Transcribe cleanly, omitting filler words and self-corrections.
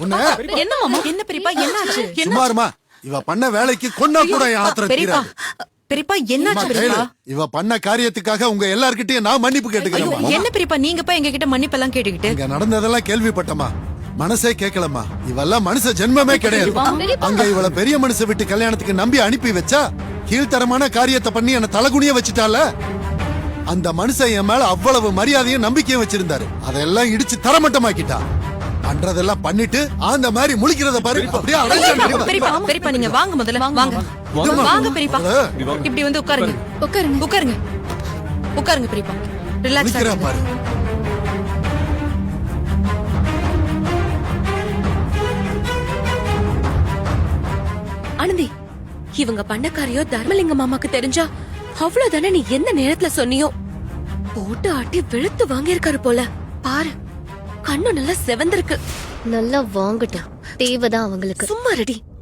போடி. என்ன மாமா என்ன பெரியப்பா என்னாச்சு சும்மாருமா, இவ பண்ண வேலைக்கு கொன்னா கூட என் ஆத்திரம் பெரியப்பா தீராது. பெரியப்பா என்னாச்சு பெரியப்பா இவ பண்ண காரியத்துக்காக உங்க எல்லார்கிட்டயும் நான் மன்னிப்பு கேட்டுக்கிறேன். என்ன பெரியப்பா நீங்க போய் எங்க கிட்ட மன்னிப்பெல்லாம் கேட்டுக்கிட்டு இங்க நடந்ததெல்லாம் கேள்விப்பட்டமா, மனசே கேட்கலமா. இவெல்லாம் மனுஷ ஜென்மமே கிடையாது. அங்க இவள பெரிய மனுஷ விட்டு கல்யாணத்துக்கு நம்பி அனுப்பி வச்சா கீழ்த்தரமான காரியத்தை பண்ணி என்ன தலகுனிய வச்சுட்டால. அந்த மனுஷன் என் மேல அவ்வளவு மரியாதையும் நம்பிக்கையும் வச்சிருந்தாரு. அதெல்லாம் இடிச்சு தரமட்டமாக்கிட்டா. பண்றதெல்லாம் பண்ணிட்டு அந்த மாதிரி முழிக்கிறத பாரு. அப்படியே பெரியப்பா பெரியப்பா நீங்க வாங்க முதல்ல வாங்க வாங்க பெரியப்பா இப்படி வந்து உட்காருங்க உட்காருங்க உட்காருங்க உட்காருங்க பெரியப்பா ரிலாக்ஸ் ஆகுங்க பாரு. ஆனந்தி, இவங்க பண்ண காரியம் தர்மலிங்க மாமாக்கு தெரிஞ்சா அவ்வளவுதானே நீ எந்த நேரத்துல சொன்னியோ. போட்டு ஆட்டி வெளுத்து வாங்கியிருக்காரு போல. பாரு, கண்ணு நல்லா செவந்திருக்கு. நல்லா வாங்கட்டும், தேவைதான் அவங்களுக்கு. சும்மா ரெடி.